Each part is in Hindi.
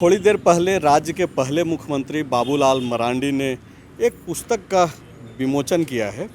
थोड़ी देर पहले राज्य के पहले मुख्यमंत्री बाबूलाल मरांडी ने एक पुस्तक का विमोचन किया है।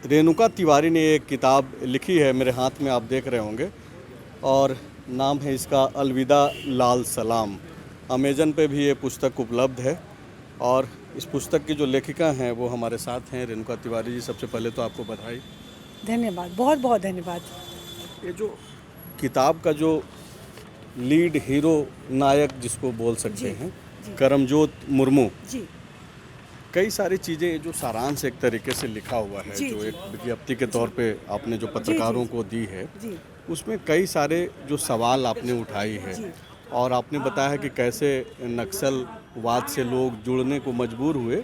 रेणुका तिवारी ने एक किताब लिखी है, मेरे हाथ में आप देख रहे होंगे, और नाम है इसका अलविदा लाल सलाम। अमेजन पे भी ये पुस्तक उपलब्ध है और इस पुस्तक की जो लेखिका हैं वो हमारे साथ हैं, रेणुका तिवारी जी। सबसे पहले तो आपको बधाई। धन्यवाद, बहुत बहुत धन्यवाद। ये जो किताब का जो लीड हीरो नायक जिसको बोल सकते हैं, करमजोत मुर्मू जी, कई सारी चीज़ें जो सारांश एक तरीके से लिखा हुआ है, जो एक विज्ञप्ति के तौर पे आपने जो पत्रकारों को दी है, उसमें कई सारे जो सवाल आपने उठाई है और आपने बताया है कि कैसे नक्सलवाद से लोग जुड़ने को मजबूर हुए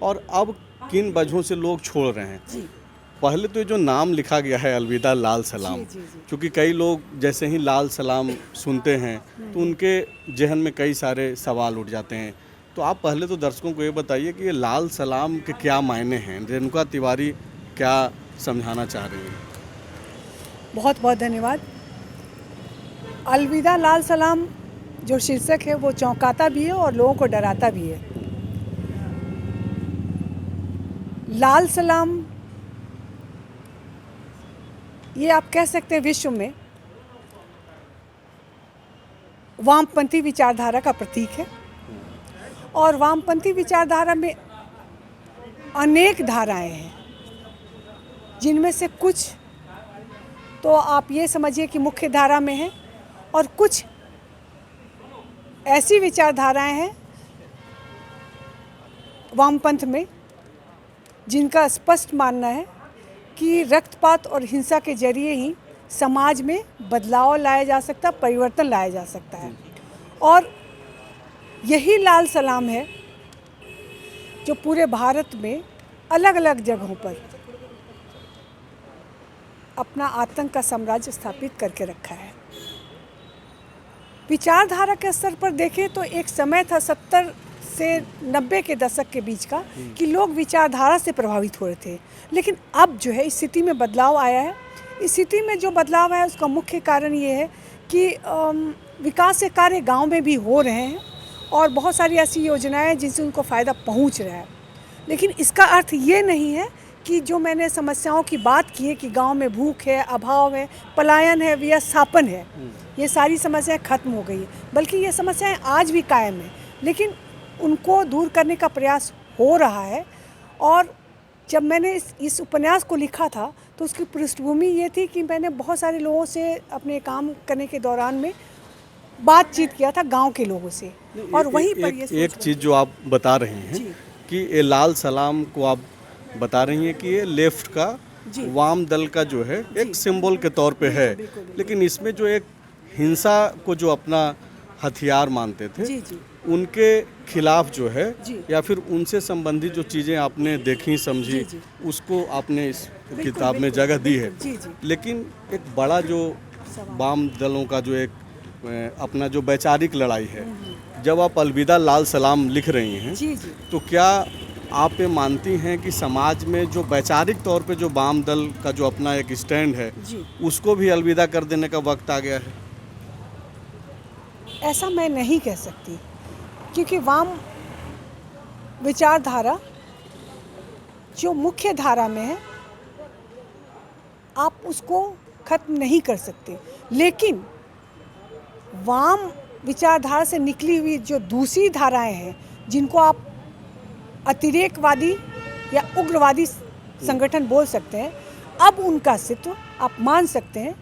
और अब किन वजहों से लोग छोड़ रहे हैं। पहले तो ये जो नाम लिखा गया है अलविदा लाल सलाम, क्योंकि कई लोग जैसे ही लाल सलाम सुनते हैं तो उनके जहन में कई सारे सवाल उठ जाते हैं। तो आप पहले तो दर्शकों को ये बताइए कि ये लाल सलाम के क्या मायने हैं, रेणुका तिवारी क्या समझाना चाह रही हैं? बहुत बहुत धन्यवाद। अलविदा लाल सलाम जो शीर्षक है वो चौंकाता भी है और लोगों को डराता भी है। लाल सलाम ये आप कह सकते हैं विश्व में वामपंथी विचारधारा का प्रतीक है और वामपंथी विचारधारा में अनेक धाराएं हैं, जिनमें से कुछ तो आप ये समझिए कि मुख्य धारा में है और कुछ ऐसी विचारधाराएं हैं वामपंथ में जिनका स्पष्ट मानना है कि रक्तपात और हिंसा के जरिए ही समाज में बदलाव लाया जा सकता है, परिवर्तन लाया जा सकता है। और यही लाल सलाम है जो पूरे भारत में अलग अलग जगहों पर अपना आतंक का साम्राज्य स्थापित करके रखा है। विचारधारा के स्तर पर देखें तो एक समय था 70 से 90 के दशक के बीच का कि लोग विचारधारा से प्रभावित हो रहे थे, लेकिन अब जो है इस स्थिति में बदलाव आया है। इस स्थिति में जो बदलाव आया उसका मुख्य कारण ये है कि विकास के कार्य गांव में भी हो रहे हैं और बहुत सारी ऐसी योजनाएं हैं जिनसे उनको फ़ायदा पहुंच रहा है। लेकिन इसका अर्थ ये नहीं है कि जो मैंने समस्याओं की बात की है कि गांव में भूख है, अभाव है, पलायन है, विस्थापन है, ये सारी समस्याएं खत्म हो गई है, बल्कि ये समस्याएं आज भी कायम हैं, लेकिन उनको दूर करने का प्रयास हो रहा है। और जब मैंने इस उपन्यास को लिखा था तो उसकी पृष्ठभूमि ये थी कि मैंने बहुत सारे लोगों से अपने काम करने के दौरान में बातचीत किया था गांव के लोगों से, और वहीं पर एक चीज़ जो आप बता रही हैं कि ये लाल सलाम को आप बता रही हैं कि ये लेफ्ट का वाम दल का जो है एक सिंबल के तौर पे है, लेकिन इसमें जो एक हिंसा को जो अपना हथियार मानते थे उनके खिलाफ जो है या फिर उनसे संबंधित जो चीज़ें आपने देखी समझी उसको आपने इस किताब में जगह दी है। लेकिन एक बड़ा जो वाम दलों का जो एक अपना जो वैचारिक लड़ाई है, जब आप अलविदा लाल सलाम लिख रही हैं तो क्या आप ये मानती हैं कि समाज में जो वैचारिक तौर पे जो वाम दल का जो अपना एक स्टैंड है उसको भी अलविदा कर देने का वक्त आ गया है? ऐसा मैं नहीं कह सकती, क्योंकि वाम विचारधारा जो मुख्य धारा में है आप उसको खत्म नहीं कर सकते, लेकिन वाम विचारधारा से निकली हुई जो दूसरी धाराएं हैं जिनको आप अतिरेकवादी या उग्रवादी संगठन बोल सकते हैं, अब उनका अस्तित्व आप मान सकते हैं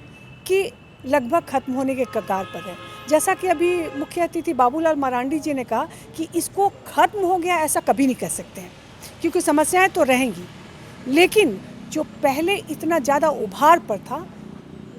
कि लगभग खत्म होने के कगार पर है। जैसा कि अभी मुख्य अतिथि बाबूलाल मरांडी जी ने कहा कि इसको खत्म हो गया, ऐसा कभी नहीं कह सकते हैं, क्योंकि समस्याएं तो रहेंगी, लेकिन जो पहले इतना ज़्यादा उभार पर था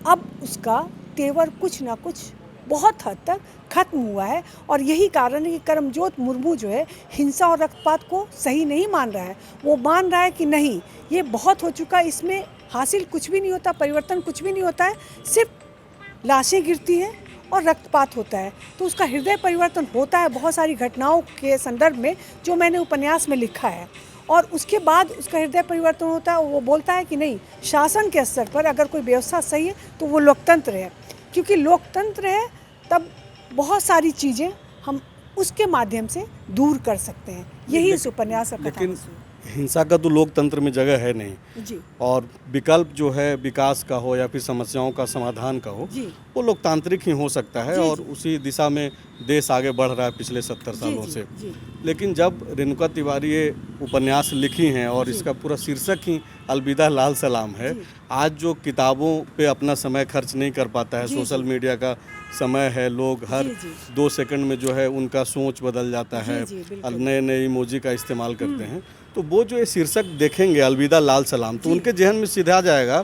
अब उसका तेवर कुछ ना कुछ बहुत हद तक खत्म हुआ है। और यही कारण है कि करमजोत मुर्मू जो है हिंसा और रक्तपात को सही नहीं मान रहा है। वो मान रहा है कि नहीं, ये बहुत हो चुका, इसमें हासिल कुछ भी नहीं होता, परिवर्तन कुछ भी नहीं होता है, सिर्फ लाशें गिरती हैं और रक्तपात होता है। तो उसका हृदय परिवर्तन होता है बहुत सारी घटनाओं के संदर्भ में जो मैंने उपन्यास में लिखा है, और उसके बाद उसका हृदय परिवर्तन होता है। वो बोलता है कि नहीं, शासन के स्तर पर अगर कोई व्यवस्था सही है तो वो लोकतंत्र है, क्योंकि लोकतंत्र है तब बहुत सारी चीज़ें हम उसके माध्यम से दूर कर सकते हैं। यही इस उपन्यास का लेकिन कथानक है। हिंसा का तो लोकतंत्र में जगह है नहीं, जी और विकल्प जो है विकास का हो या फिर समस्याओं का समाधान का हो, जी वो लोकतांत्रिक ही हो सकता है, जी, और जी। उसी दिशा में देश आगे बढ़ रहा है पिछले 70 जी सालों जी से। जी लेकिन जब रेणुका तिवारी ये उपन्यास लिखी हैं और जी। इसका पूरा शीर्षक ही अलविदा लाल सलाम है, जी। आज जो किताबों पे अपना समय खर्च नहीं कर पाता है, जी, सोशल जी। मीडिया का समय है, लोग हर जी, जी। 2 सेकंड में जो है उनका सोच बदल जाता जी, है, जी, बिल्कुल। नए नए इमोजी का इस्तेमाल करते हैं, तो वो जो ये शीर्षक देखेंगे अलविदा लाल सलाम, तो जी। उनके जहन में सीधा आ जाएगा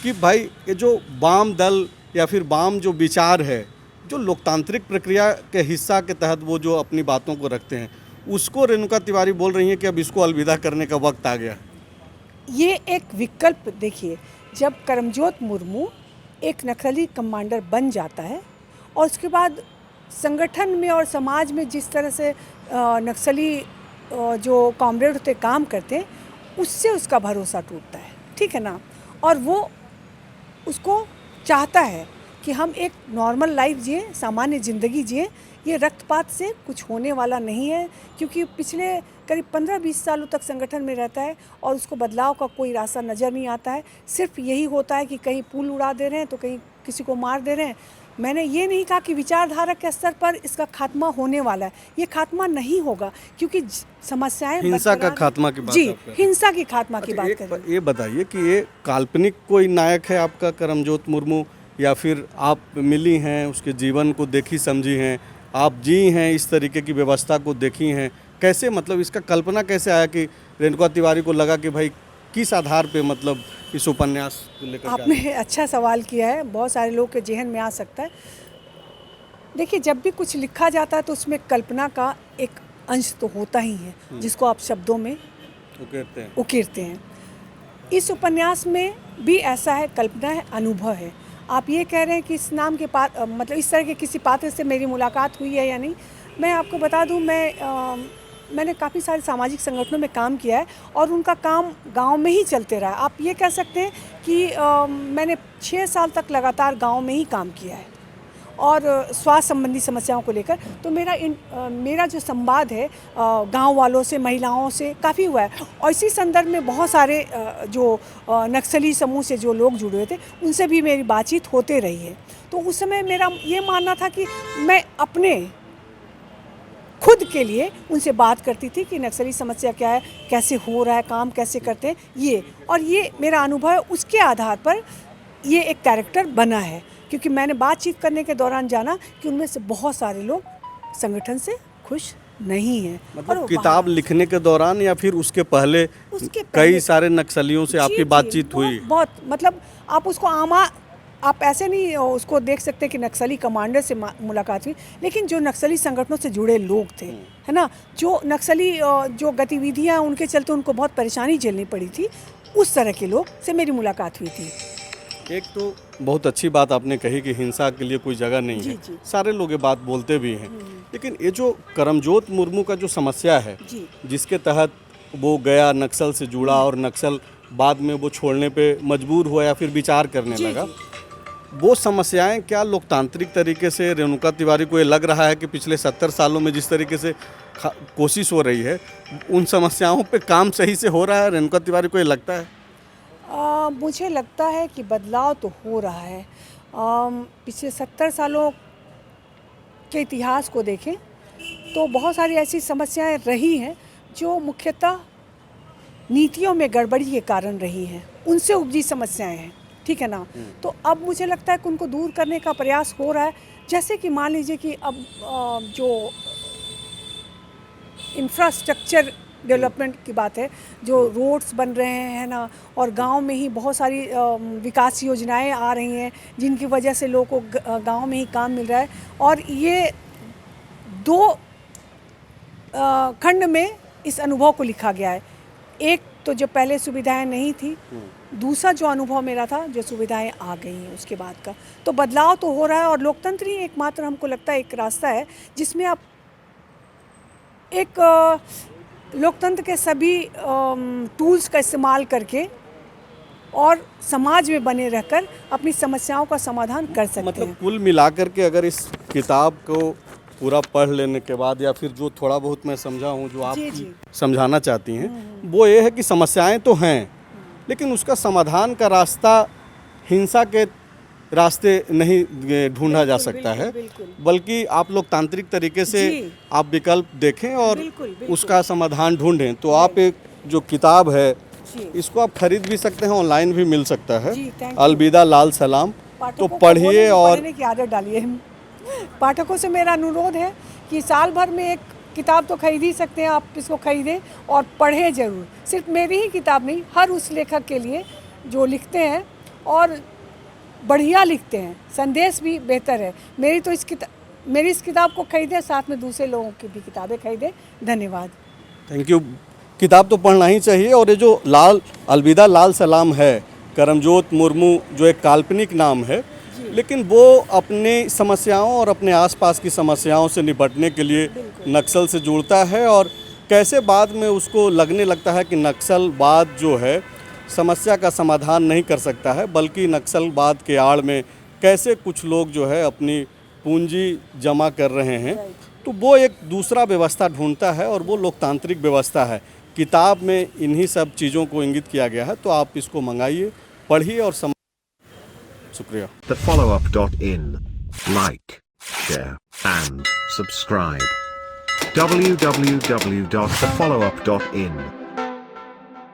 कि भाई ये जो वाम दल या फिर वाम जो विचार है, जो लोकतांत्रिक प्रक्रिया के हिस्सा के तहत वो जो अपनी बातों को रखते हैं, उसको रेणुका तिवारी बोल रही हैं कि अब इसको अलविदा करने का वक्त आ गया। ये एक विकल्प देखिए, जब करमजोत मुर्मू एक नक्सली कमांडर बन जाता है और उसके बाद संगठन में और समाज में जिस तरह से नक्सली जो कॉमरेड होते काम करते हैं, उससे उसका भरोसा टूटता है, ठीक है ना। और वो उसको चाहता है कि हम एक नॉर्मल लाइफ जिए, सामान्य ज़िंदगी जिए, ये रक्तपात से कुछ होने वाला नहीं है, क्योंकि पिछले करीब 15-20 सालों तक संगठन में रहता है और उसको बदलाव का कोई रास्ता नज़र नहीं आता है। सिर्फ यही होता है कि कहीं पुल उड़ा दे रहे हैं तो कहीं किसी को मार दे रहे हैं। मैंने ये नहीं कहा कि विचारधारा के स्तर पर इसका खात्मा होने वाला है, ये खात्मा नहीं होगा, क्योंकि समस्याएं हिंसा का बरकरार हैं। खात्मा की बात जी, आप कर रहे हैं। हिंसा की खात्मा की अच्छा, बात एक कर रही हूँ। ये बताइए कि ये काल्पनिक कोई नायक है आपका करमजोत मुर्मू, या फिर आप मिली हैं, उसके जीवन को देखी समझी हैं, आप जी हैं, इस तरीके की व्यवस्था को देखी हैं, कैसे, मतलब इसका कल्पना कैसे आया कि रेणुका तिवारी को लगा कि भाई किस आधार पे मतलब इस उपन्यास को लेकर के आए? आपने अच्छा सवाल किया है, बहुत सारे लोग के जहन में आ सकता है। देखिए, जब भी कुछ लिखा जाता है तो उसमें कल्पना का एक अंश तो होता ही है, जिसको आप शब्दों में वो कहते हैं उकेरते हैं। इस उपन्यास में भी ऐसा है, कल्पना है, अनुभव है। आप ये कह रहे हैं कि इस नाम के मतलब इस तरह के किसी पात्र से मेरी मुलाकात हुई है या नहीं। मैं आपको बता दूं, मैंने काफ़ी सारे सामाजिक संगठनों में काम किया है और उनका काम गांव में ही चलते रहा है। आप ये कह सकते हैं कि मैंने 6 साल तक लगातार गांव में ही काम किया है और स्वास्थ्य संबंधी समस्याओं को लेकर। तो मेरा जो संवाद है गांव वालों से, महिलाओं से काफ़ी हुआ है, और इसी संदर्भ में बहुत सारे जो नक्सली समूह से जो लोग जुड़े हुए थे, उनसे भी मेरी बातचीत होते रही है। तो उस समय मेरा ये मानना था कि मैं अपने खुद के लिए उनसे बात करती थी कि नक्सली समस्या क्या है, कैसे हो रहा है, काम कैसे करते हैं, ये मेरा अनुभव है। उसके आधार पर ये एक कैरेक्टर बना है, क्योंकि मैंने बातचीत करने के दौरान जाना कि उनमें से बहुत सारे लोग संगठन से खुश नहीं हैं। मतलब किताब लिखने के दौरान या फिर उसके पहले कई सारे नक्सलियों से आपकी बातचीत हुई? बहुत, मतलब आप उसको आप ऐसे नहीं उसको देख सकते कि नक्सली कमांडर से मुलाकात हुई, लेकिन जो नक्सली संगठनों से जुड़े लोग थे, है ना, जो नक्सली जो गतिविधियां उनके चलते उनको बहुत परेशानी झेलनी पड़ी थी, उस तरह के लोग से मेरी मुलाकात हुई थी। एक तो बहुत अच्छी बात आपने कही कि हिंसा के लिए कोई जगह नहीं है, जी। सारे लोग ये बात बोलते भी हैं, लेकिन ये जो करमजोत मुर्मू का जो समस्या है, जी। जिसके तहत वो गया, नक्सल से जुड़ा और नक्सल बाद में वो छोड़ने पे मजबूर हुआ या फिर विचार करने लगा, वो समस्याएं क्या लोकतांत्रिक तरीके से रेणुका तिवारी को ये लग रहा है कि पिछले 70 सालों में जिस तरीके से कोशिश हो रही है, उन समस्याओं पे काम सही से हो रहा है? रेणुका तिवारी को ये लगता है? मुझे लगता है कि बदलाव तो हो रहा है। पिछले 70 सालों के इतिहास को देखें तो बहुत सारी ऐसी समस्याएं रही हैं जो मुख्यतः नीतियों में गड़बड़ी के कारण रही हैं, उनसे उपजी समस्याएं हैं, ठीक है ना। तो अब मुझे लगता है कि उनको दूर करने का प्रयास हो रहा है। जैसे कि मान लीजिए कि अब जो इंफ्रास्ट्रक्चर डेवलपमेंट की बात है, जो रोड्स बन रहे हैं ना, और गांव में ही बहुत सारी विकास योजनाएं आ रही हैं, जिनकी वजह से लोगों को गांव में ही काम मिल रहा है। और ये 2 खंड में इस अनुभव को लिखा गया है। एक तो जो पहले सुविधाएं नहीं थी, दूसरा जो अनुभव मेरा था जो सुविधाएं आ गई हैं उसके बाद का। तो बदलाव तो हो रहा है, और लोकतंत्र ही एकमात्र हमको लगता है एक रास्ता है जिसमें आप एक लोकतंत्र के सभी टूल्स का इस्तेमाल करके और समाज में बने रहकर अपनी समस्याओं का समाधान कर सकते हैं। मतलब कुल मिलाकर के अगर इस किताब को पूरा पढ़ लेने के बाद या फिर जो थोड़ा बहुत मैं समझा हूँ जो आप जी, जी। समझाना चाहती हैं वो ये है कि समस्याएं तो हैं, लेकिन उसका समाधान का रास्ता हिंसा के रास्ते नहीं ढूंढा जा सकता है, बल्कि आप लोग तांत्रिक तरीके से जी। आप विकल्प देखें और बिल्कुल, बिल्कुल। उसका समाधान ढूंढें। तो आप एक जो किताब है जी। इसको आप खरीद भी सकते हैं, ऑनलाइन भी मिल सकता है, जी, thank you। अलविदा लाल सलाम। तो पाठकों को पढ़िए बोलें कि और पढ़ने की आदत डालिए। पाठकों से मेरा अनुरोध है कि साल भर में एक किताब तो खरीद ही सकते हैं, आप इसको खरीदें और पढ़ें ज़रूर। सिर्फ मेरी ही किताब नहीं, हर उस लेखक के लिए जो लिखते हैं और बढ़िया लिखते हैं, संदेश भी बेहतर है। मेरी इस किताब को खरीदें, साथ में दूसरे लोगों की भी किताबें खरीदें। धन्यवाद। Thank you. किताब तो पढ़ना ही चाहिए। और ये जो अलविदा लाल सलाम है, करमजोत मुर्मू जो एक काल्पनिक नाम है, लेकिन वो अपनी समस्याओं और अपने आसपास की समस्याओं से निपटने के लिए नक्सल से जुड़ता है, और कैसे बाद में उसको लगने लगता है कि नक्सलवाद जो है समस्या का समाधान नहीं कर सकता है, बल्कि नक्सलवाद के आड़ में कैसे कुछ लोग जो है अपनी पूंजी जमा कर रहे हैं। तो वो एक दूसरा व्यवस्था ढूंढता है और वो लोकतांत्रिक व्यवस्था है। किताब में इन्हीं सब चीज़ों को इंगित किया गया है, तो आप इसको मंगाइए, पढ़िए और शुक्रिया। thefollowup.in. Like, share, and subscribe. www.thefollowup.in